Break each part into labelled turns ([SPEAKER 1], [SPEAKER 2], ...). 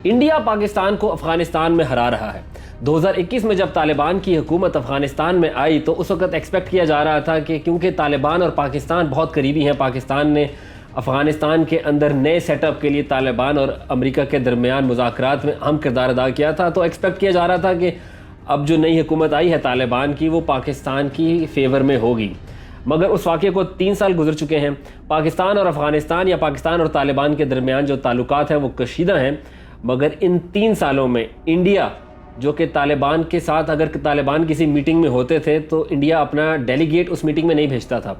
[SPEAKER 1] India Pakistan کو افغانستان میں ہرا رہا ہے۔ 2021 میں جب طالبان کی حکومت افغانستان میں آئی تو اس وقت ایکسپیکٹ کیا جا رہا تھا کہ کیونکہ طالبان اور پاکستان بہت قریبی ہیں، پاکستان نے افغانستان کے اندر نئے سیٹ اپ کے لیے طالبان اور امریکہ کے درمیان مذاکرات میں اہم کردار ادا کیا تھا، تو ایکسپیکٹ کیا جا رہا تھا کہ اب جو نئی حکومت آئی ہے طالبان کی وہ پاکستان کی فیور میں ہوگی۔ مگر اس واقعے کو 3 سال گزر چکے ہیں۔ پاکستان اور افغانستان یا پاکستان اور طالبان کے درمیان جو تعلقات ہیں وہ کشیدہ ہیں، مگر ان 3 سالوں میں انڈیا جو کہ طالبان کے ساتھ اگر طالبان کسی میٹنگ میں ہوتے تھے تو انڈیا اپنا ڈیلیگیٹ اس میٹنگ میں نہیں بھیجتا تھا۔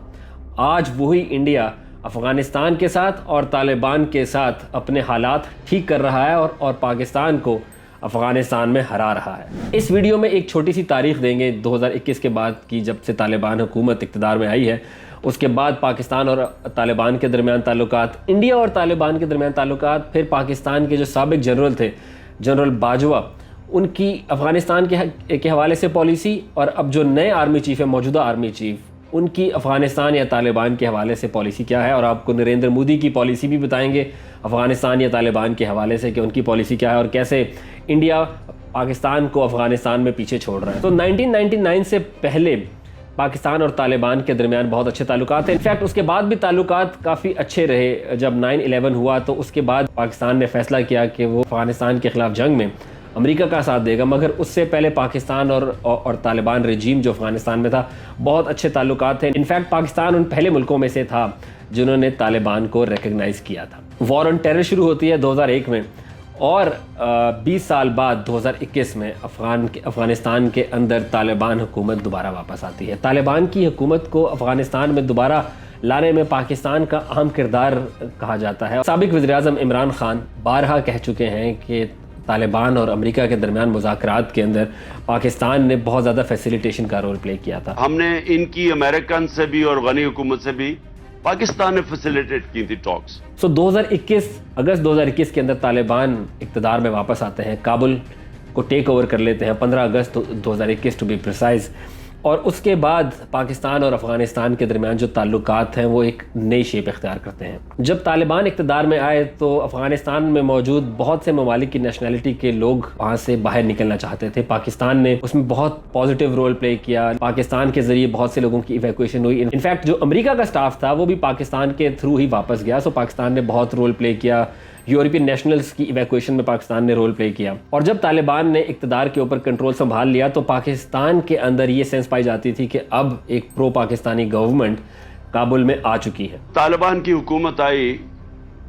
[SPEAKER 1] آج وہی انڈیا افغانستان کے ساتھ اور طالبان کے ساتھ اپنے حالات ٹھیک کر رہا ہے اور پاکستان کو افغانستان میں ہرا رہا ہے۔ اس ویڈیو میں ایک چھوٹی سی تاریخ دیں گے 2021 کے بعد کی، جب سے طالبان حکومت اقتدار میں آئی ہے۔ اس کے بعد پاکستان اور طالبان کے درمیان تعلقات، انڈیا اور طالبان کے درمیان تعلقات، پھر پاکستان کے جو سابق جنرل تھے جنرل باجوہ، ان کی افغانستان کے حوالے سے پالیسی، اور اب جو نئے آرمی چیف ہیں، موجودہ آرمی چیف، ان کی افغانستان یا طالبان کے حوالے سے پالیسی کیا ہے، اور آپ کو نریندر مودی کی پالیسی بھی بتائیں گے افغانستان یا طالبان کے حوالے سے کہ ان کی پالیسی کیا ہے اور کیسے انڈیا پاکستان کو افغانستان میں پیچھے چھوڑ رہا ہے۔ تو 1999 سے پہلے پاکستان اور طالبان کے درمیان بہت اچھے تعلقات ہیں۔ انفیکٹ اس کے بعد بھی تعلقات کافی اچھے رہے۔ جب 9/11 ہوا تو اس کے بعد پاکستان نے فیصلہ کیا کہ وہ افغانستان کے خلاف جنگ میں امریکہ کا ساتھ دے گا، مگر اس سے پہلے پاکستان اور طالبان رجیم جو افغانستان میں تھا بہت اچھے تعلقات تھے۔ انفیکٹ پاکستان ان پہلے ملکوں میں سے تھا جنہوں نے طالبان کو ریکگنائز کیا تھا۔ وار آن ٹیرر شروع ہوتی ہے 2001 میں، اور 20 سال بعد 2021 میں افغانستان کے اندر طالبان حکومت دوبارہ واپس آتی ہے۔ طالبان کی حکومت کو افغانستان میں دوبارہ لانے میں پاکستان کا اہم کردار کہا جاتا ہے۔ سابق وزیراعظم عمران خان بارہا کہہ چکے ہیں کہ طالبان اور امریکہ کے درمیان مذاکرات کے اندر پاکستان نے بہت زیادہ فیسیلیٹیشن کا رول پلے کیا تھا۔
[SPEAKER 2] ہم نے ان کی امریکن سے بھی اور غنی حکومت سے بھی پاکستان نے فیسیلیٹیٹ کی تھی ٹاکس۔
[SPEAKER 1] اگست 2021 کے اندر طالبان اقتدار میں واپس آتے ہیں، کابل کو ٹیک اوور کر لیتے ہیں 15 اگست 2021 ٹو بی پریسائز، اور اس کے بعد پاکستان اور افغانستان کے درمیان جو تعلقات ہیں وہ ایک نئی شیپ اختیار کرتے ہیں۔ جب طالبان اقتدار میں آئے تو افغانستان میں موجود بہت سے ممالک کی نیشنلٹی کے لوگ وہاں سے باہر نکلنا چاہتے تھے۔ پاکستان نے اس میں بہت پازیٹیو رول پلے کیا، پاکستان کے ذریعے بہت سے لوگوں کی ایویکویشن ہوئی۔ انفیکٹ جو امریکہ کا سٹاف تھا وہ بھی پاکستان کے تھرو ہی واپس گیا، سو پاکستان نے بہت رول پلے کیا۔ یورپین نیشنلز کی ایویکویشن میں پاکستان نے رول پلے کیا، اور جب طالبان نے اقتدار کے اوپر کنٹرول سنبھال لیا تو پاکستان کے اندر یہ سینس پائی جاتی تھی کہ اب ایک پرو پاکستانی گورنمنٹ کابل میں آ چکی ہے۔
[SPEAKER 2] طالبان کی حکومت آئی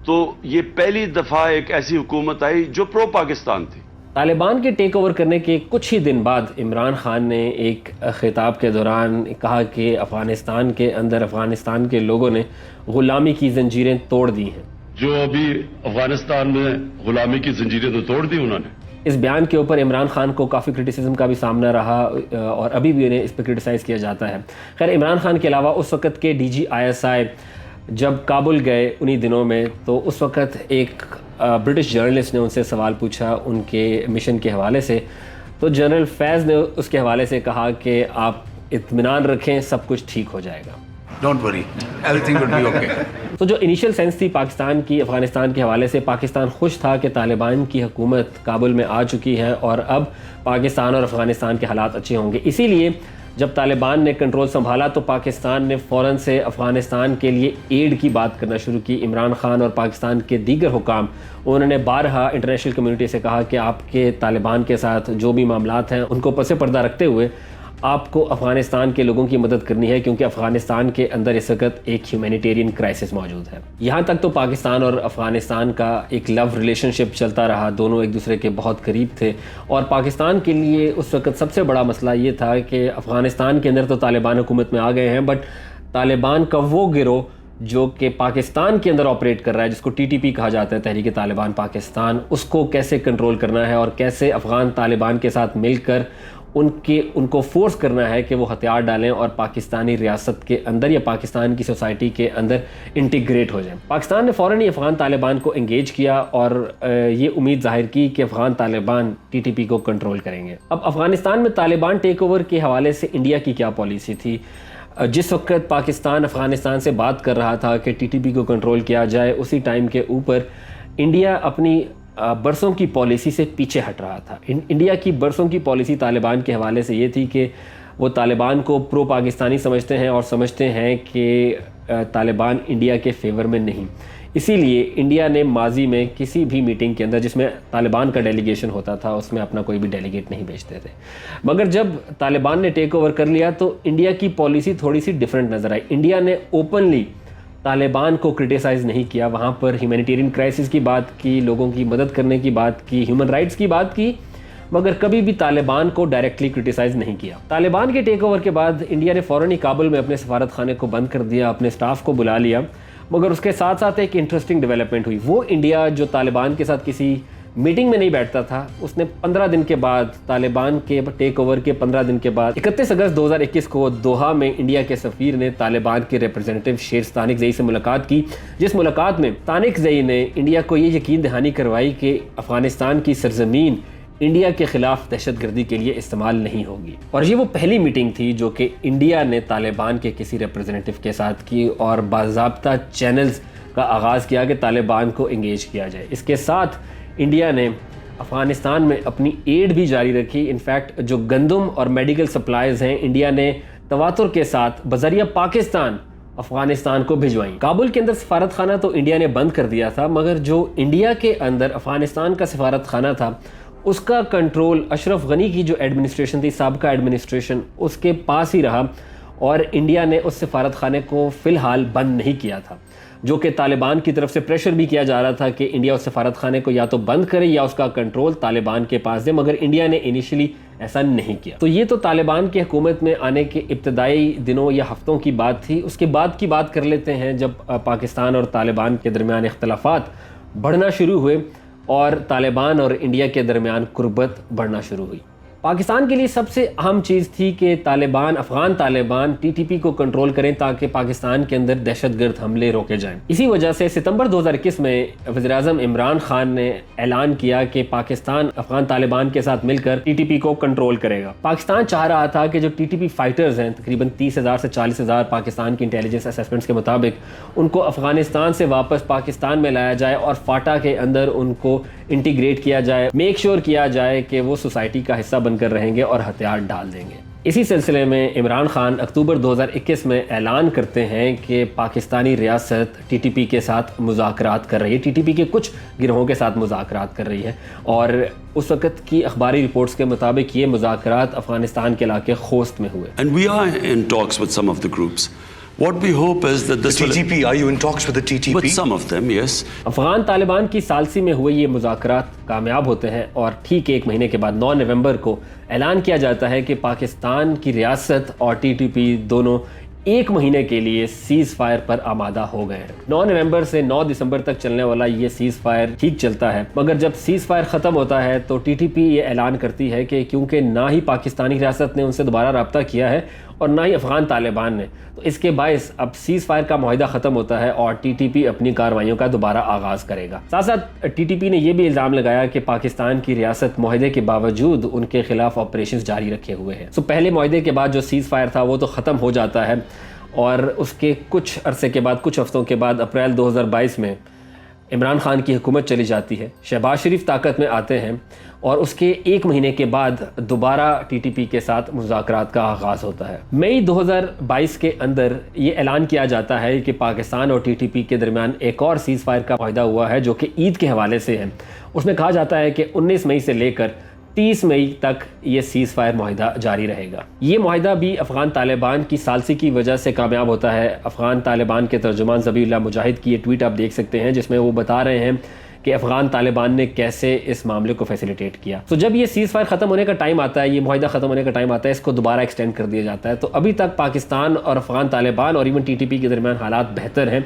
[SPEAKER 2] تو یہ پہلی دفعہ ایک ایسی حکومت آئی جو پرو پاکستان تھی۔
[SPEAKER 1] طالبان کے ٹیک اوور کرنے کے کچھ ہی دن بعد عمران خان نے ایک خطاب کے دوران کہا کہ افغانستان کے اندر افغانستان کے لوگوں نے غلامی کی زنجیریں توڑ دی ہیں۔
[SPEAKER 3] جو ابھی افغانستان میں غلامی کی زنجیریں تو توڑ دی انہوں نے۔
[SPEAKER 1] اس بیان کے اوپر عمران خان کو کافی کرٹیسزم کا بھی سامنا رہا، اور ابھی بھی انہیں اس پہ کرٹیسائز کیا جاتا ہے۔ خیر، عمران خان کے علاوہ اس وقت کے DGISI جب کابل گئے انہی دنوں میں، تو اس وقت ایک برٹش جرنلسٹ نے ان سے سوال پوچھا ان کے مشن کے حوالے سے، تو جنرل فیض نے اس کے حوالے سے کہا کہ آپ اطمینان رکھیں، سب کچھ ٹھیک ہو جائے گا۔
[SPEAKER 4] Don't worry, everything will be okay.
[SPEAKER 1] تو جو انیشل سینس تھی پاکستان کی افغانستان کے حوالے سے، پاکستان خوش تھا کہ طالبان کی حکومت کابل میں آ چکی ہے اور اب پاکستان اور افغانستان کے حالات اچھے ہوں گے۔ اسی لیے جب طالبان نے کنٹرول سنبھالا تو پاکستان نے فوراً سے افغانستان کے لیے ایڈ کی بات کرنا شروع کی۔ عمران خان اور پاکستان کے دیگر حکام، انہوں نے بارہا انٹرنیشنل کمیونٹی سے کہا کہ آپ کے طالبان کے ساتھ جو بھی معاملات ہیں ان کو پس پردہ رکھتے ہوئے آپ کو افغانستان کے لوگوں کی مدد کرنی ہے، کیونکہ افغانستان کے اندر اس وقت ایک ہیومینیٹیرین کرائسس موجود ہے۔ یہاں تک تو پاکستان اور افغانستان کا ایک لو ریلیشن شپ چلتا رہا، دونوں ایک دوسرے کے بہت قریب تھے، اور پاکستان کے لیے اس وقت سب سے بڑا مسئلہ یہ تھا کہ افغانستان کے اندر تو طالبان حکومت میں آ گئے ہیں، بٹ طالبان کا وہ گروہ جو کہ پاکستان کے اندر آپریٹ کر رہا ہے، جس کو TTP کہا جاتا ہے، تحریک طالبان پاکستان، اس کو کیسے کنٹرول کرنا ہے اور کیسے افغان طالبان کے ساتھ مل کر ان کو فورس کرنا ہے کہ وہ ہتھیار ڈالیں اور پاکستانی ریاست کے اندر یا پاکستان کی سوسائٹی کے اندر انٹیگریٹ ہو جائیں۔ پاکستان نے فوراً ہی افغان طالبان کو انگیج کیا اور یہ امید ظاہر کی کہ افغان طالبان TTP کو کنٹرول کریں گے۔ اب افغانستان میں طالبان ٹیک اوور کے حوالے سے انڈیا کی کیا پالیسی تھی؟ جس وقت پاکستان افغانستان سے بات کر رہا تھا کہ TTP کو کنٹرول کیا جائے، اسی ٹائم کے اوپر انڈیا اپنی برسوں کی پالیسی سے پیچھے ہٹ رہا تھا. انڈیا کی برسوں کی پالیسی طالبان کے حوالے سے یہ تھی کہ وہ طالبان کو پرو پاکستانی سمجھتے ہیں اور سمجھتے ہیں کہ طالبان انڈیا کے فیور میں نہیں. اسی لیے انڈیا نے ماضی میں کسی بھی میٹنگ کے اندر جس میں طالبان کا ڈیلیگیشن ہوتا تھا اس میں اپنا کوئی بھی ڈیلیگیٹ نہیں بھیجتے تھے. مگر جب طالبان نے ٹیک اوور کر لیا تو انڈیا کی پالیسی تھوڑی سی ڈیفرنٹ نظر آئی. انڈیا نے اوپنلی طالبان کو کرٹیسائز نہیں کیا, وہاں پر ہیومینیٹیرین کرائسس کی بات کی, لوگوں کی مدد کرنے کی بات کی, ہیومن رائٹس کی بات کی, مگر کبھی بھی طالبان کو ڈائریکٹلی کرٹیسائز نہیں کیا. طالبان کے ٹیک اوور کے بعد انڈیا نے فوراً ہی کابل میں اپنے سفارت خانے کو بند کر دیا, اپنے سٹاف کو بلا لیا. مگر اس کے ساتھ ساتھ ایک انٹرسٹنگ ڈیولپمنٹ ہوئی. وہ انڈیا جو طالبان کے ساتھ کسی میٹنگ میں نہیں بیٹھتا تھا, اس نے 15 دن کے بعد طالبان کے ٹیک اوور کے 15 دن کے بعد 31 اگست 2021 کو دوحہ میں انڈیا کے سفیر نے طالبان کے ریپرزینٹیو شیر طانق-زئی سے ملاقات کی, جس ملاقات میں طانق-زئی نے انڈیا کو یہ یقین دہانی کروائی کہ افغانستان کی سرزمین انڈیا کے خلاف دہشت گردی کے لیے استعمال نہیں ہوگی. اور یہ وہ پہلی میٹنگ تھی جو کہ انڈیا نے طالبان کے کسی ریپرزینٹیو کے ساتھ کی اور باضابطہ چینلز کا آغاز کیا کہ طالبان کو انگیج کیا جائے. اس کے ساتھ انڈیا نے افغانستان میں اپنی ایڈ بھی جاری رکھی. انفیکٹ جو گندم اور میڈیکل سپلائز ہیں انڈیا نے تواتر کے ساتھ بذریعہ پاکستان افغانستان کو بھجوائیں. کابل کے اندر سفارت خانہ تو انڈیا نے بند کر دیا تھا, مگر جو انڈیا کے اندر افغانستان کا سفارت خانہ تھا اس کا کنٹرول اشرف غنی کی جو ایڈمنسٹریشن تھی, سابقہ ایڈمنسٹریشن, اس کے پاس ہی رہا اور انڈیا نے اس سفارت خانے کو فی الحال بند نہیں کیا تھا, جو کہ طالبان کی طرف سے پریشر بھی کیا جا رہا تھا کہ انڈیا اس سفارت خانے کو یا تو بند کرے یا اس کا کنٹرول طالبان کے پاس دے, مگر انڈیا نے انیشلی ایسا نہیں کیا. تو یہ تو طالبان کی حکومت میں آنے کے ابتدائی دنوں یا ہفتوں کی بات تھی. اس کے بعد کی بات کر لیتے ہیں جب پاکستان اور طالبان کے درمیان اختلافات بڑھنا شروع ہوئے اور طالبان اور انڈیا کے درمیان قربت بڑھنا شروع ہوئی. پاکستان کے لیے سب سے اہم چیز تھی کہ Afghan Taliban T T P کو کنٹرول کریں تاکہ پاکستان کے اندر دہشت گرد حملے روکے جائیں. اسی وجہ سے ستمبر 2021 میں وزیراعظم عمران خان نے اعلان کیا کہ پاکستان افغان طالبان کے ساتھ مل کر ٹی ٹی پی کو کنٹرول کرے گا. پاکستان چاہ رہا تھا کہ جو ٹی ٹی پی فائٹرز ہیں تقریباً 30,000 سے 40,000 پاکستان کی انٹیلیجنس اسیسمنٹس کے مطابق ان کو افغانستان سے واپس پاکستان میں لایا جائے اور فاٹا کے اندر ان کو انٹیگریٹ کیا جائے, میک شور کیا جائے کہ وہ سوسائٹی کا حصہ بن کر رہیں گے اور ہتھیار ڈال دیں گے. اسی سلسلے میں عمران خان اکتوبر 2021 میں اعلان کرتے ہیں کہ پاکستانی ریاست ٹی ٹی پی کے ساتھ مذاکرات کر رہی ہے, ٹی ٹی پی کے کچھ گروہوں کے ساتھ مذاکرات کر رہی ہے, اور اس وقت کی اخباری رپورٹس کے مطابق یہ مذاکرات افغانستان کے علاقے خوست میں ہوئے.
[SPEAKER 2] And we are in talks with some of the groups. What we hope is that this
[SPEAKER 4] The TTP, are you in talks with the TTP?
[SPEAKER 2] with some of them, yes.
[SPEAKER 1] Afghan Taliban کی ثالثی میں ہوئے یہ مذاکرات کامیاب ہوتے ہیں اور ٹھیک ایک مہینے کے بعد 9 نومبر کو اعلان کیا جاتا ہے کہ پاکستان کی ریاست اور ٹی ٹی پی دونوں ایک مہینے کے لیے سیز فائر پر آمادہ ہو گئے ہیں. 9 نومبر سے 9 دسمبر تک چلنے والا یہ سیز فائر ٹھیک چلتا ہے, مگر جب سیز فائر ختم ہوتا ہے تو ٹی ٹی پی یہ اعلان کرتی ہے کہ کیونکہ نہ ہی پاکستانی ریاست نے ان سے دوبارہ رابطہ کیا ہے اور نہ ہی افغان طالبان نے, تو اس کے باعث اب سیز فائر کا معاہدہ ختم ہوتا ہے اور ٹی ٹی پی اپنی کارروائیوں کا دوبارہ آغاز کرے گا. ساتھ ساتھ ٹی ٹی پی نے یہ بھی الزام لگایا کہ پاکستان کی ریاست معاہدے کے باوجود ان کے خلاف آپریشنز جاری رکھے ہوئے ہیں. پہلے معاہدے کے بعد جو سیز فائر تھا وہ تو ختم ہو جاتا ہے اور اس کے کچھ عرصے کے بعد, کچھ ہفتوں کے بعد اپریل 2022 میں عمران خان کی حکومت چلی جاتی ہے, شہباز شریف طاقت میں آتے ہیں اور اس کے ایک مہینے کے بعد دوبارہ ٹی ٹی پی کے ساتھ مذاکرات کا آغاز ہوتا ہے. مئی 2022 کے اندر یہ اعلان کیا جاتا ہے کہ پاکستان اور ٹی ٹی پی کے درمیان ایک اور سیز فائر کا معاہدہ ہوا ہے جو کہ عید کے حوالے سے ہے. اس میں کہا جاتا ہے کہ 19 مئی سے لے کر 30 مئی تک یہ سیز فائر معاہدہ جاری رہے گا. یہ معاہدہ بھی افغان طالبان کی ثالثی کی وجہ سے کامیاب ہوتا ہے. افغان طالبان کے ترجمان ذبیح اللہ مجاہد کی یہ ٹویٹ آپ دیکھ سکتے ہیں جس میں وہ بتا رہے ہیں کہ افغان طالبان نے کیسے اس معاملے کو فیسیلیٹیٹ کیا. تو جب یہ سیز فائر ختم ہونے کا ٹائم آتا ہے, یہ معاہدہ ختم ہونے کا ٹائم آتا ہے, اس کو دوبارہ ایکسٹینڈ کر دیا جاتا ہے. تو ابھی تک پاکستان اور افغان طالبان اور ایون ٹی ٹی پی کے درمیان حالات بہتر ہیں,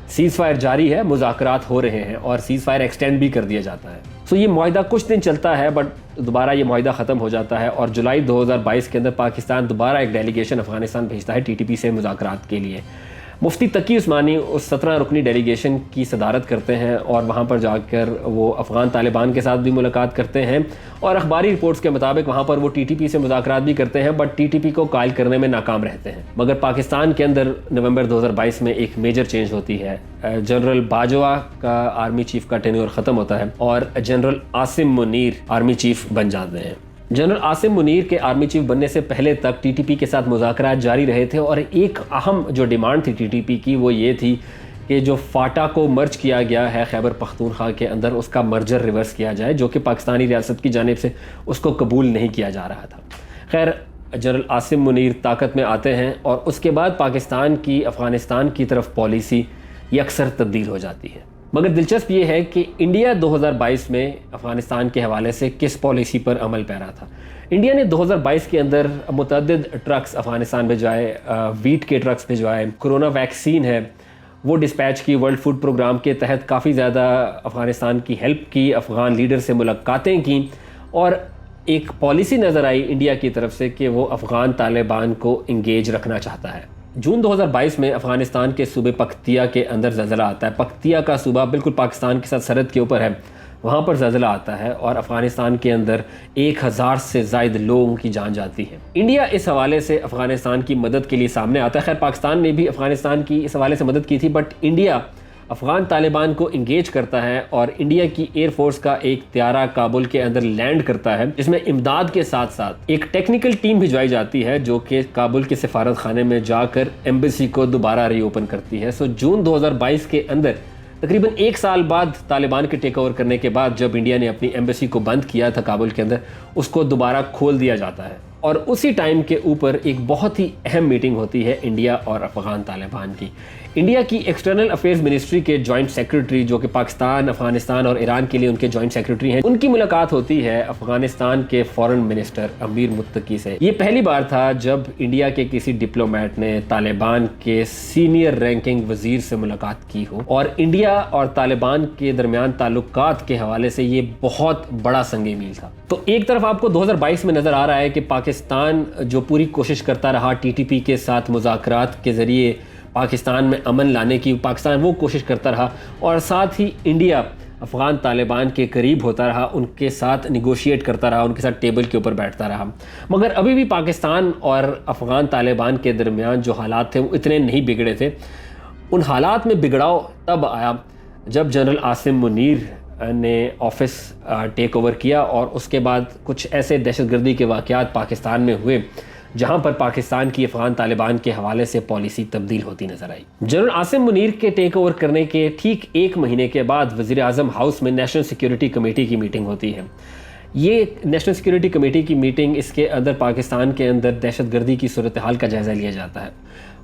[SPEAKER 1] سیز فائر جاری ہے, مذاکرات ہو رہے ہیں اور سیز فائر ایکسٹینڈ بھی کر دیا جاتا ہے. یہ معاہدہ کچھ دن چلتا ہے بٹ دوبارہ یہ معاہدہ ختم ہو جاتا ہے اور جولائی 2022 کے اندر پاکستان دوبارہ ایک ڈیلیگیشن افغانستان بھیجتا ہے ٹی ٹی پی سے مذاکرات کے لیے. مفتی تقی عثمانی اس 17 رکنی ڈیلیگیشن کی صدارت کرتے ہیں اور وہاں پر جا کر وہ افغان طالبان کے ساتھ بھی ملاقات کرتے ہیں اور اخباری رپورٹس کے مطابق وہاں پر وہ ٹی ٹی پی سے مذاکرات بھی کرتے ہیں، بٹ ٹی ٹی پی کو قائل کرنے میں ناکام رہتے ہیں۔ مگر پاکستان کے اندر نومبر 2022 میں ایک میجر چینج ہوتی ہے، جنرل باجوہ کا آرمی چیف کا ٹینیور ختم ہوتا ہے اور general Asim Munir army chief بن جاتے ہیں۔ جنرل عاصم منیر کے آرمی چیف بننے سے پہلے تک ٹی ٹی پی کے ساتھ مذاکرات جاری رہے تھے اور ایک اہم جو ڈیمانڈ تھی ٹی ٹی پی کی وہ یہ تھی کہ جو فاٹا کو مرج کیا گیا ہے خیبر پختونخوا کے اندر، اس کا مرجر ریورس کیا جائے، جو کہ پاکستانی ریاست کی جانب سے اس کو قبول نہیں کیا جا رہا تھا۔ خیر، جنرل عاصم منیر طاقت میں آتے ہیں اور اس کے بعد پاکستان کی افغانستان کی طرف پالیسی یکسر تبدیل ہو جاتی ہے۔ مگر دلچسپ یہ ہے کہ انڈیا 2022 میں افغانستان کے حوالے سے کس پالیسی پر عمل پیرا تھا۔ انڈیا نے 2022 کے اندر متعدد ٹرکس افغانستان بھیجوائے، ویٹ کے ٹرکس بھیجوائے، کرونا ویکسین ہے وہ ڈسپیچ کی، ورلڈ فوڈ پروگرام کے تحت کافی زیادہ افغانستان کی ہیلپ کی، افغان لیڈر سے ملاقاتیں کیں اور ایک پالیسی نظر آئی انڈیا کی طرف سے کہ وہ افغان طالبان کو انگیج رکھنا چاہتا ہے۔ جون 2022 میں افغانستان کے صوبے پختیا کے اندر زلزلہ آتا ہے۔ پختیا کا صوبہ بالکل پاکستان کے ساتھ سرحد کے اوپر ہے، وہاں پر زلزلہ آتا ہے اور افغانستان کے اندر 1000 سے زائد لوگوں کی جان جاتی ہے۔ انڈیا اس حوالے سے افغانستان کی مدد کے لیے سامنے آتا ہے۔ خیر، پاکستان نے بھی افغانستان کی اس حوالے سے مدد کی تھی، بٹ انڈیا افغان طالبان کو انگیج کرتا ہے اور انڈیا کی ایئر فورس کا ایک طیارہ کابل کے اندر لینڈ کرتا ہے، جس میں امداد کے ساتھ ساتھ ایک ٹیکنیکل ٹیم بھجوائی جاتی ہے جو کہ کابل کے سفارت خانے میں جا کر ایمبیسی کو دوبارہ ری اوپن کرتی ہے۔ جون 2022 کے اندر تقریباً 1 سال بعد طالبان کے ٹیک اوور کرنے کے بعد جب انڈیا نے اپنی ایمبیسی کو بند کیا تھا کابل کے اندر، اس کو دوبارہ کھول دیا جاتا ہے اور اسی ٹائم کے اوپر ایک بہت ہی اہم میٹنگ ہوتی ہے انڈیا اور افغان طالبان کی۔ انڈیا کی ایکسٹرنل افیئرز منسٹری کے جوائنٹ سیکرٹری، جو کہ پاکستان، افغانستان اور ایران کے لیے ان کے جوائنٹ سیکرٹری ہیں، ان کی ملاقات ہوتی ہے افغانستان کے فارن منسٹر امیر متقی سے۔ یہ پہلی بار تھا جب انڈیا کے کسی ڈپلومیٹ نے طالبان کے سینئر رینکنگ وزیر سے ملاقات کی ہو، اور انڈیا اور طالبان کے درمیان تعلقات کے حوالے سے یہ بہت بڑا سنگ میل تھا۔ تو ایک طرف آپ کو 2022 میں نظر آ رہا ہے کہ پاکستان جو پوری کوشش کرتا رہا ٹی ٹی پی کے ساتھ مذاکرات کے ذریعے پاکستان میں امن لانے کی، پاکستان وہ کوشش کرتا رہا اور ساتھ ہی انڈیا افغان طالبان کے قریب ہوتا رہا، ان کے ساتھ نیگوشیٹ کرتا رہا، ان کے ساتھ ٹیبل کے اوپر بیٹھتا رہا۔ مگر ابھی بھی پاکستان اور افغان طالبان کے درمیان جو حالات تھے وہ اتنے نہیں بگڑے تھے۔ ان حالات میں بگڑاؤ تب آیا جب جنرل عاصم منیر نے آفس ٹیک اوور کیا اور اس کے بعد کچھ ایسے دہشت گردی کے واقعات پاکستان میں ہوئے جہاں پر پاکستان کی افغان طالبان کے حوالے سے پالیسی تبدیل ہوتی نظر آئی۔ جنرل عاصم منیر کے ٹیک اوور کرنے کے ٹھیک 1 مہینے کے بعد وزیر اعظم ہاؤس میں نیشنل سیکیورٹی کمیٹی کی میٹنگ ہوتی ہے۔ یہ نیشنل سیکیورٹی کمیٹی کی میٹنگ، اس کے اندر پاکستان کے اندر دہشت گردی کی صورتحال کا جائزہ لیا جاتا ہے۔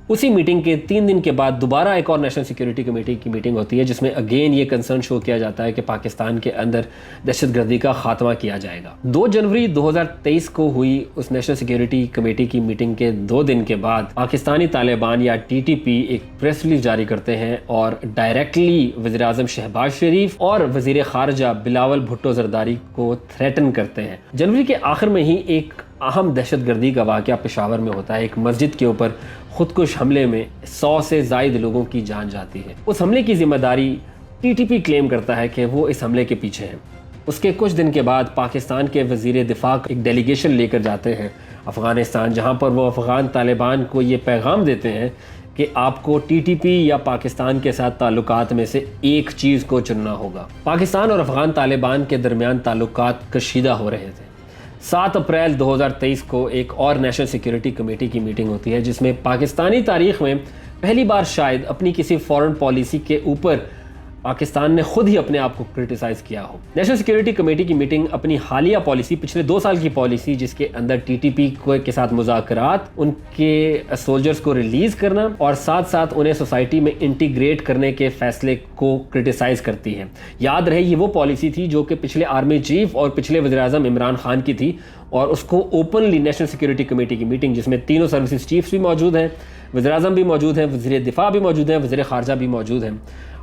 [SPEAKER 1] اسی میٹنگ کے 3 دن کے بعد دوبارہ ایک اور نیشنل سیکیورٹی کمیٹی کی میٹنگ ہوتی ہے، جس میں اگین یہ کنسرن شو کیا جاتا ہے کہ پاکستان کے اندر دہشت گردی کا خاتمہ کیا جائے گا۔ 2 جنوری 2023 کو ہوئی اس نیشنل سیکیورٹی کمیٹی کی میٹنگ کے 2 دن کے بعد پاکستانی طالبان یا ٹی ٹی پی ایک پریس ریلیز جاری کرتے ہیں اور ڈائریکٹلی وزیر اعظم شہباز شریف اور وزیر خارجہ بلاول بھٹو زرداری کو تھریٹن کرتے ہیں۔ جنوری کے آخر میں ہی ایک اہم دہشت گردی کا واقعہ پشاور میں ہوتا ہے۔ ایک مسجد کے اوپر خودکش حملے میں 100 سے زائد لوگوں کی جان جاتی ہے۔ اس حملے کی ذمہ داری ٹی ٹی پی کلیم کرتا ہے کہ وہ اس حملے کے پیچھے ہیں۔ اس کے کچھ دن کے بعد پاکستان کے وزیر دفاع ایک ڈیلیگیشن لے کر جاتے ہیں افغانستان، جہاں پر وہ افغان طالبان کو یہ پیغام دیتے ہیں کہ آپ کو ٹی ٹی پی یا پاکستان کے ساتھ تعلقات میں سے ایک چیز کو چننا ہوگا۔ پاکستان اور افغان طالبان کے درمیان تعلقات کشیدہ ہو رہے تھے۔ 7 اپریل 2023 کو ایک اور نیشنل سیکیورٹی کمیٹی کی میٹنگ ہوتی ہے، جس میں پاکستانی تاریخ میں پہلی بار شاید اپنی کسی فورن پالیسی کے اوپر پاکستان نے خود ہی اپنے آپ کو کرٹیسائز کیا ہو۔ نیشنل سیکیورٹی کمیٹی کی میٹنگ اپنی حالیہ پالیسی، پچھلے 2 سال کی پالیسی جس کے اندر ٹی ٹی پی کے ساتھ مذاکرات، ان کے سولجرز کو ریلیز کرنا اور ساتھ ساتھ انہیں سوسائٹی میں انٹیگریٹ کرنے کے فیصلے کو کرٹیسائز کرتی ہے۔ یاد رہے یہ وہ پالیسی تھی جو کہ پچھلے آرمی چیف اور پچھلے وزیر اعظم عمران خان کی تھی، اور اس کو اوپنلی نیشنل سیکیورٹی کمیٹی کی میٹنگ، جس میں تینوں سروسز چیفز بھی موجود ہیں، وزیر اعظم بھی موجود ہیں، وزیر دفاع بھی موجود ہیں، وزیر خارجہ بھی موجود ہیں،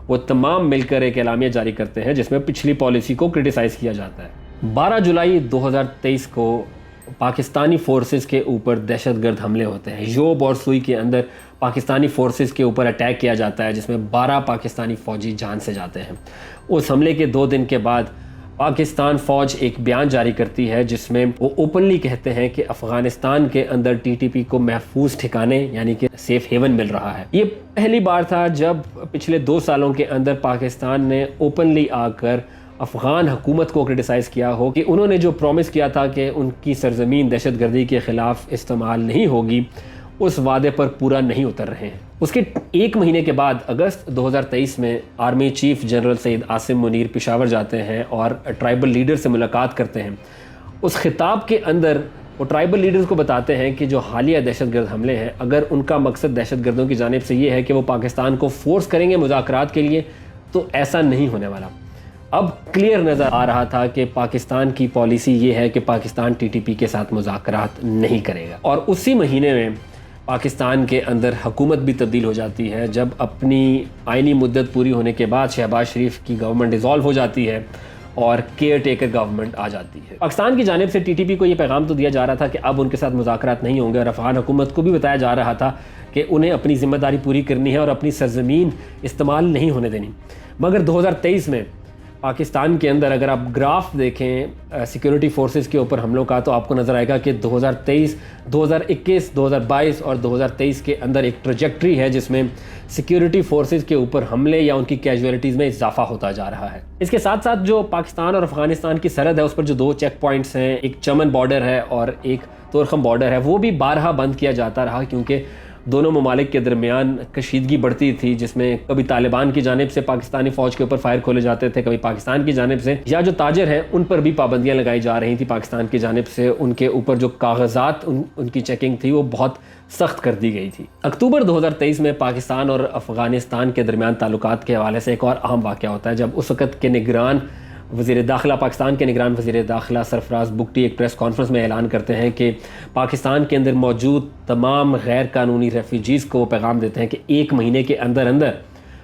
[SPEAKER 1] وہ تمام مل کر ایک اعلامیہ جاری کرتے ہیں جس میں پچھلی پالیسی کو کرٹیسائز کیا جاتا ہے۔ 12 جولائی 2023 کو پاکستانی فورسز کے اوپر دہشت گرد حملے ہوتے ہیں. یوب اور سوئی کے اندر پاکستانی فورسز کے اوپر اٹیک کیا جاتا ہے جس میں 12 پاکستانی فوجی جان سے جاتے ہیں. اس حملے کے 2 دن کے بعد پاکستان فوج ایک بیان جاری کرتی ہے جس میں وہ اوپنلی کہتے ہیں کہ افغانستان کے اندر ٹی ٹی پی کو محفوظ ٹھکانے یعنی کہ سیف ہیون مل رہا ہے. یہ پہلی بار تھا جب پچھلے 2 سالوں کے اندر پاکستان نے اوپنلی آ کر افغان حکومت کو کرٹیسائز کیا ہو کہ انہوں نے جو پرومس کیا تھا کہ ان کی سرزمین دہشت گردی کے خلاف استعمال نہیں ہوگی اس وعدے پر پورا نہیں اتر رہے ہیں. اس کے 1 مہینے کے بعد اگست 2023 میں army chief general Syed Asim Munir Peshawar جاتے ہیں اور ٹرائبل لیڈر سے ملاقات کرتے ہیں. اس خطاب کے اندر وہ ٹرائبل لیڈرز کو بتاتے ہیں کہ جو حالیہ دہشت گرد حملے ہیں اگر ان کا مقصد دہشت گردوں کی جانب سے یہ ہے کہ وہ پاکستان کو فورس کریں گے مذاکرات کے لیے تو ایسا نہیں ہونے والا. اب کلیئر نظر آ رہا تھا کہ پاکستان کی پالیسی یہ ہے کہ پاکستان ٹی ٹی پی کے ساتھ مذاکرات نہیں کرے گا. اور اسی مہینے میں پاکستان کے اندر حکومت بھی تبدیل ہو جاتی ہے جب اپنی آئینی مدت پوری ہونے کے بعد شہباز شریف کی گورنمنٹ ڈیزالو ہو جاتی ہے اور کیئر ٹیکر گورنمنٹ آ جاتی ہے. پاکستان کی جانب سے ٹی ٹی پی کو یہ پیغام تو دیا جا رہا تھا کہ اب ان کے ساتھ مذاکرات نہیں ہوں گے اور افغان حکومت کو بھی بتایا جا رہا تھا کہ انہیں اپنی ذمہ داری پوری کرنی ہے اور اپنی سرزمین استعمال نہیں ہونے دینی. مگر 2023 میں پاکستان کے اندر اگر آپ گراف دیکھیں سیکیورٹی فورسز کے اوپر حملوں کا تو آپ کو نظر آئے گا کہ 2023, 2021, 2022 اور 2023 کے اندر ایک ٹریجیکٹری ہے جس میں سیکیورٹی فورسز کے اوپر حملے یا ان کی کیجویلٹیز میں اضافہ ہوتا جا رہا ہے. اس کے ساتھ ساتھ جو پاکستان اور افغانستان کی سرحد ہے اس پر جو 2 چیک پوائنٹس ہیں, ایک چمن بارڈر ہے اور ایک تورخم بارڈر ہے, وہ بھی بارہا بند کیا جاتا رہا کیونکہ دونوں ممالک کے درمیان کشیدگی بڑھتی تھی جس میں کبھی طالبان کی جانب سے پاکستانی فوج کے اوپر فائر کھولے جاتے تھے, کبھی پاکستان کی جانب سے, یا جو تاجر ہیں ان پر بھی پابندیاں لگائی جا رہی تھی پاکستان کی جانب سے. ان کے اوپر جو کاغذات ان کی چیکنگ تھی وہ بہت سخت کر دی گئی تھی. اکتوبر 2023 میں پاکستان اور افغانستان کے درمیان تعلقات کے حوالے سے ایک اور اہم واقعہ ہوتا ہے جب اس وقت کے نگران وزیر داخلہ پاکستان کے نگران وزیر داخلہ سرفراز بگٹی ایک پریس کانفرنس میں اعلان کرتے ہیں کہ پاکستان کے اندر موجود تمام غیر قانونی ریفیوجیز کو وہ پیغام دیتے ہیں کہ 1 مہینے کے اندر اندر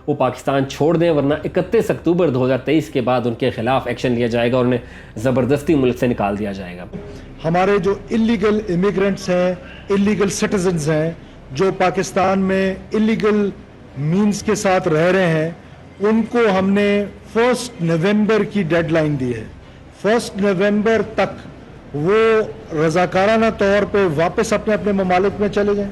[SPEAKER 1] وہ پاکستان چھوڑ دیں ورنہ 31 اکتوبر 2023 کے بعد ان کے خلاف ایکشن لیا جائے گا اور انہیں زبردستی ملک سے نکال دیا جائے گا.
[SPEAKER 5] ہمارے جو الیگل امیگرنٹس ہیں, الیگل سٹیزنز ہیں جو پاکستان میں الیگل مینز کے ساتھ رہ رہے ہیں ان کو ہم نے 1 نومبر کی ڈیڈ لائن دی ہے. 1 نومبر تک وہ رضاکارانہ طور پہ واپس اپنے ممالک میں چلے جائیں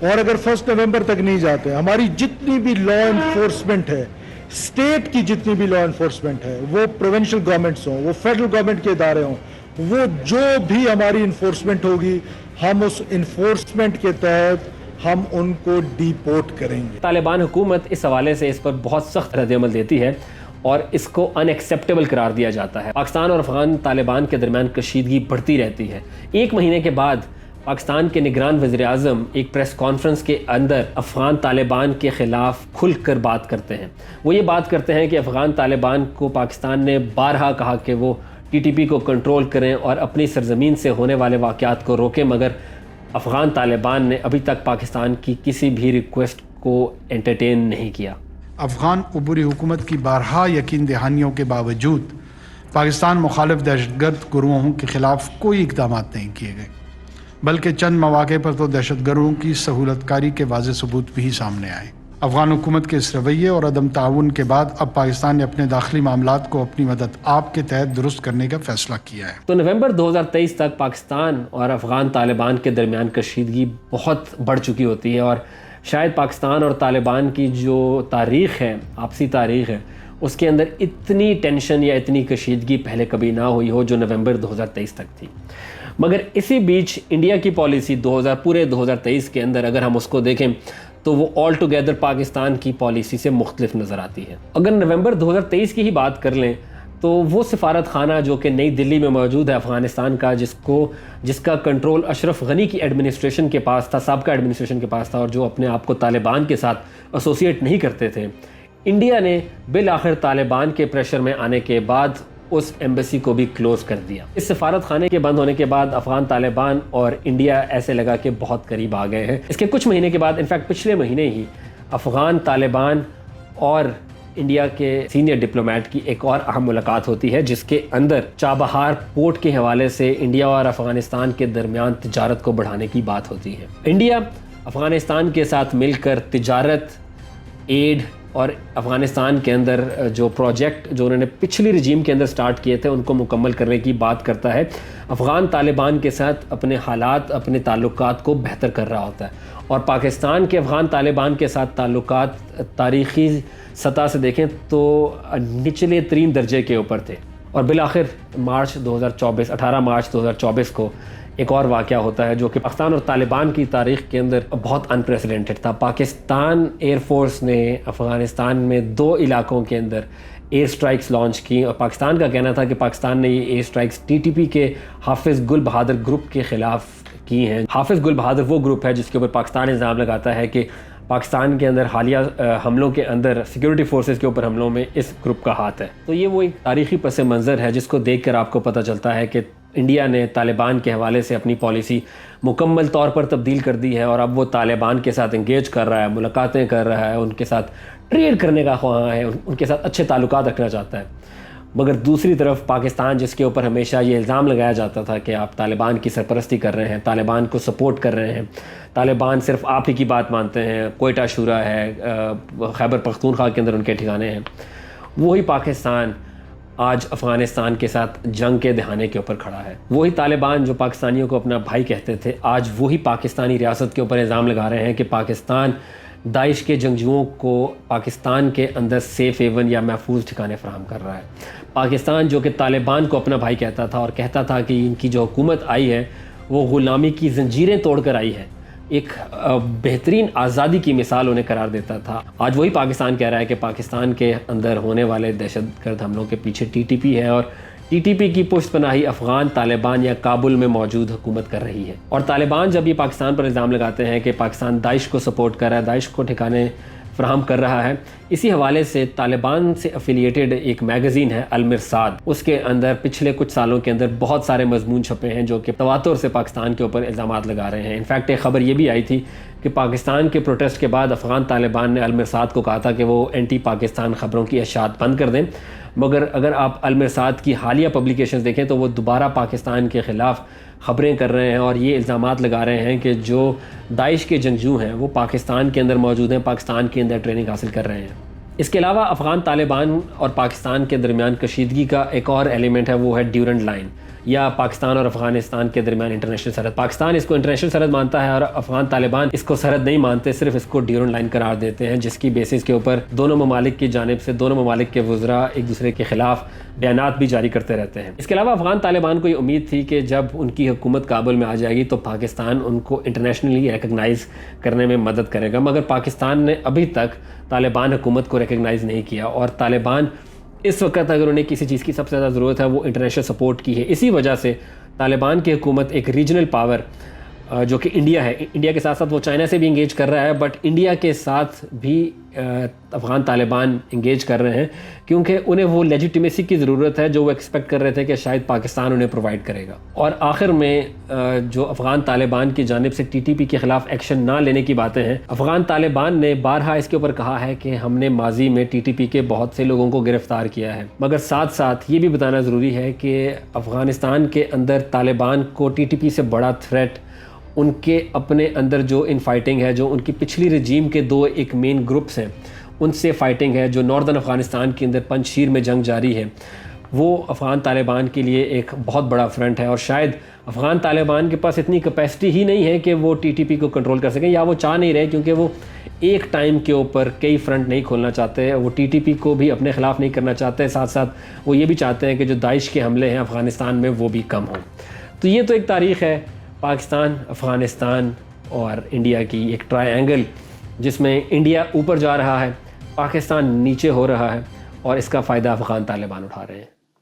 [SPEAKER 5] اور اگر 1 نومبر تک نہیں جاتے ہماری جتنی بھی لا انفورسمنٹ ہے, اسٹیٹ کی جتنی بھی لا انفورسمنٹ ہے, وہ پروونشل گورنمنٹس ہوں, وہ فیڈرل گورنمنٹ کے ادارے ہوں, وہ جو بھی ہماری انفورسمنٹ ہوگی ہم اس انفورسمنٹ کے تحت ہم ان کو ڈیپورٹ کریں گے.
[SPEAKER 1] طالبان حکومت اس حوالے سے اس پر بہت سخت رد عمل دیتی ہے اور اس کو ان ایکسیپٹیبل قرار دیا جاتا ہے. پاکستان اور افغان طالبان کے درمیان کشیدگی بڑھتی رہتی ہے. 1 مہینے کے بعد پاکستان کے نگران وزیر اعظم ایک پریس کانفرنس کے اندر افغان طالبان کے خلاف کھل کر بات کرتے ہیں. وہ یہ بات کرتے ہیں کہ افغان طالبان کو پاکستان نے بارہا کہا کہ وہ ٹی ٹی پی کو کنٹرول کریں اور اپنی سرزمین سے ہونے والے واقعات کو روکیں, مگر افغان طالبان نے ابھی تک پاکستان کی کسی بھی ریکویسٹ کو انٹرٹین نہیں کیا.
[SPEAKER 6] افغان عبوری حکومت کی بارہا یقین دہانیوں کے باوجود پاکستان مخالف دہشت گرد گروہوں کے خلاف کوئی اقدامات نہیں کیے گئے، بلکہ چند مواقع پر تو دہشت گردوں کی سہولت کاری کے واضح ثبوت بھی سامنے آئے۔ افغان حکومت کے اس رویے اور عدم تعاون کے بعد اب پاکستان نے اپنے داخلی معاملات کو اپنی مدد آپ کے تحت درست کرنے کا فیصلہ کیا ہے۔
[SPEAKER 1] تو نومبر 2023 تک پاکستان اور افغان طالبان کے درمیان کشیدگی بہت بڑھ چکی ہوتی ہے، اور شاید پاکستان اور طالبان کی جو تاریخ ہے، آپسی تاریخ ہے، اس کے اندر اتنی ٹینشن یا اتنی کشیدگی پہلے کبھی نہ ہوئی ہو جو نومبر 2023 تک تھی۔ مگر اسی بیچ انڈیا کی پالیسی پورے 2023 کے اندر اگر ہم اس کو دیکھیں تو وہ آل ٹوگیدر پاکستان کی پالیسی سے مختلف نظر آتی ہے۔ اگر نومبر 2023 کی ہی بات کر لیں تو وہ سفارت خانہ جو کہ نئی دلی میں موجود ہے افغانستان کا، جس کا کنٹرول اشرف غنی کی ایڈمنسٹریشن کے پاس تھا، سابقہ ایڈمنسٹریشن کے پاس تھا، اور جو اپنے آپ کو طالبان کے ساتھ ایسوسیٹ نہیں کرتے تھے، انڈیا نے بالآخر طالبان کے پریشر میں آنے کے بعد اس ایمبیسی کو بھی کلوز کر دیا۔ اس سفارت خانے کے بند ہونے کے بعد افغان طالبان اور انڈیا ایسے لگا کہ بہت قریب آ گئے ہیں۔ اس کے کچھ مہینے کے بعد، انفیکٹ پچھلے مہینے ہی، افغان طالبان اور انڈیا کے سینئر ڈپلومیٹ کی ایک اور اہم ملاقات ہوتی ہے جس کے اندر چابہار پورٹ کے حوالے سے انڈیا اور افغانستان کے درمیان تجارت کو بڑھانے کی بات ہوتی ہے۔ انڈیا افغانستان کے ساتھ مل کر تجارت، ایڈ اور افغانستان کے اندر جو پروجیکٹ جو انہوں نے پچھلی رجیم کے اندر سٹارٹ کیے تھے ان کو مکمل کرنے کی بات کرتا ہے۔ افغان طالبان کے ساتھ اپنے حالات، اپنے تعلقات کو بہتر کر رہا ہوتا ہے، اور پاکستان کے افغان طالبان کے ساتھ تعلقات تاریخی سطح سے دیکھیں تو نچلے ترین درجے کے اوپر تھے، اور بالآخر 18 مارچ 2024 کو ایک اور واقعہ ہوتا ہے جو کہ پاکستان اور طالبان کی تاریخ کے اندر بہت انپریسیڈنٹڈ تھا۔ پاکستان ایئر فورس نے افغانستان میں 2 علاقوں کے اندر ایئر سٹرائکس لانچ کی، اور پاکستان کا کہنا تھا کہ پاکستان نے یہ ایئر سٹرائکس TTP کے حافظ گل بہادر گروپ کے خلاف کی ہیں۔ حافظ گل بہادر وہ گروپ ہے جس کے اوپر پاکستان الزام لگاتا ہے کہ پاکستان کے اندر حالیہ حملوں کے اندر سیکیورٹی فورسز کے اوپر حملوں میں اس گروپ کا ہاتھ ہے۔ تو یہ وہ ایک تاریخی پس منظر ہے جس کو دیکھ کر آپ کو پتہ چلتا ہے کہ انڈیا نے طالبان کے حوالے سے اپنی پالیسی مکمل طور پر تبدیل کر دی ہے، اور اب وہ طالبان کے ساتھ انگیج کر رہا ہے، ملاقاتیں کر رہا ہے، ان کے ساتھ ٹریڈ کرنے کا خواہاں ہے، ان کے ساتھ اچھے تعلقات رکھنا چاہتا ہے۔ مگر دوسری طرف پاکستان جس کے اوپر ہمیشہ یہ الزام لگایا جاتا تھا کہ آپ طالبان کی سرپرستی کر رہے ہیں، طالبان کو سپورٹ کر رہے ہیں، طالبان صرف آپ ہی کی بات مانتے ہیں، کوئٹہ شورا ہے، خیبر پختونخوا کے اندر ان کے ٹھکانے ہیں، وہی پاکستان آج افغانستان کے ساتھ جنگ کے دہانے کے اوپر کھڑا ہے۔ وہی طالبان جو پاکستانیوں کو اپنا بھائی کہتے تھے، آج وہی پاکستانی ریاست کے اوپر الزام لگا رہے ہیں کہ پاکستان داعش کے جنگجوؤں کو پاکستان کے اندر سیف ہیون یا محفوظ ٹھکانے فراہم کر رہا ہے۔ پاکستان جو کہ طالبان کو اپنا بھائی کہتا تھا اور کہتا تھا کہ ان کی جو حکومت آئی ہے وہ غلامی کی زنجیریں توڑ کر آئی ہے، ایک بہترین آزادی کی مثال انہیں قرار دیتا تھا، آج وہی پاکستان کہہ رہا ہے کہ پاکستان کے اندر ہونے والے دہشت گرد حملوں کے پیچھے TTP ہے، اور TTP کی پشت پناہی افغان طالبان یا کابل میں موجود حکومت کر رہی ہے۔ اور طالبان جب یہ پاکستان پر الزام لگاتے ہیں کہ پاکستان داعش کو سپورٹ کر رہا ہے، داعش کو ٹھکانے فراہم کر رہا ہے، اسی حوالے سے طالبان سے افیلیٹڈ ایک میگزین ہے المرصاد، اس کے اندر پچھلے کچھ سالوں کے اندر بہت سارے مضمون چھپے ہیں جو کہ تواتر سے پاکستان کے اوپر الزامات لگا رہے ہیں۔ انفیکٹ ایک خبر یہ بھی آئی تھی کہ پاکستان کے پروٹیسٹ کے بعد افغان طالبان نے المرصاد کو کہا تھا کہ وہ اینٹی پاکستان خبروں کی اشاعت بند کر دیں، مگر اگر آپ المرصاد کی حالیہ پبلیکیشنز دیکھیں تو وہ دوبارہ پاکستان کے خلاف خبریں کر رہے ہیں اور یہ الزامات لگا رہے ہیں کہ جو داعش کے جنگجو ہیں وہ پاکستان کے اندر موجود ہیں، پاکستان کے اندر ٹریننگ حاصل کر رہے ہیں۔ اس کے علاوہ افغان طالبان اور پاکستان کے درمیان کشیدگی کا ایک اور ایلیمنٹ ہے، وہ ہے ڈیورنڈ لائن، یا پاکستان اور افغانستان کے درمیان انٹرنیشنل سرحد۔ پاکستان اس کو انٹرنیشنل سرحد مانتا ہے اور افغان طالبان اس کو سرحد نہیں مانتے، صرف اس کو ڈیورنڈ لائن قرار دیتے ہیں، جس کی بیسس کے اوپر دونوں ممالک کی جانب سے دونوں ممالک کے وزراء ایک دوسرے کے خلاف بیانات بھی جاری کرتے رہتے ہیں۔ اس کے علاوہ افغان طالبان کو یہ امید تھی کہ جب ان کی حکومت کابل میں آ جائے گی تو پاکستان ان کو انٹرنیشنلی ریکگنائز کرنے میں مدد کرے گا، مگر پاکستان نے ابھی تک طالبان حکومت کو ریکگنائز نہیں کیا، اور طالبان اس وقت اگر انہیں کسی چیز کی سب سے زیادہ ضرورت ہے وہ انٹرنیشنل سپورٹ کی ہے۔ اسی وجہ سے طالبان کی حکومت ایک ریجنل پاور جو کہ انڈیا ہے، انڈیا کے ساتھ ساتھ وہ چائنا سے بھی انگیج کر رہا ہے، بٹ انڈیا کے ساتھ بھی افغان طالبان انگیج کر رہے ہیں کیونکہ انہیں وہ لیجیٹیمیسی کی ضرورت ہے جو وہ ایکسپیکٹ کر رہے تھے کہ شاید پاکستان انہیں پرووائڈ کرے گا۔ اور آخر میں جو افغان طالبان کی جانب سے TTP کے خلاف ایکشن نہ لینے کی باتیں ہیں، افغان طالبان نے بارہا اس کے اوپر کہا ہے کہ ہم نے ماضی میں TTP کے بہت سے لوگوں کو گرفتار کیا ہے، مگر ساتھ ساتھ یہ بھی بتانا ضروری ہے کہ افغانستان کے اندر طالبان کو TTP سے بڑا تھریٹ ان کے اپنے اندر جو ان فائٹنگ ہے، جو ان کی پچھلی رجیم کے دو ایک مین گروپس ہیں ان سے فائٹنگ ہے، جو ناردرن افغانستان کے اندر پنجشیر میں جنگ جاری ہے، وہ افغان طالبان کے لیے ایک بہت بڑا فرنٹ ہے، اور شاید افغان طالبان کے پاس اتنی کیپیسٹی ہی نہیں ہے کہ وہ TTP کو کنٹرول کر سکیں، یا وہ چاہ نہیں رہے کیونکہ وہ ایک ٹائم کے اوپر کئی فرنٹ نہیں کھولنا چاہتے، وہ TTP کو بھی اپنے خلاف نہیں کرنا چاہتے، ساتھ ساتھ وہ یہ بھی چاہتے ہیں کہ جو داعش کے حملے ہیں افغانستان میں وہ بھی کم ہوں۔ تو یہ تو ایک تاریخ ہے پاکستان، افغانستان اور انڈیا کی، ایک ٹرائی اینگل جس میں انڈیا اوپر جا رہا ہے، پاکستان نیچے ہو رہا ہے، اور اس کا فائدہ افغان طالبان اٹھا رہے ہیں۔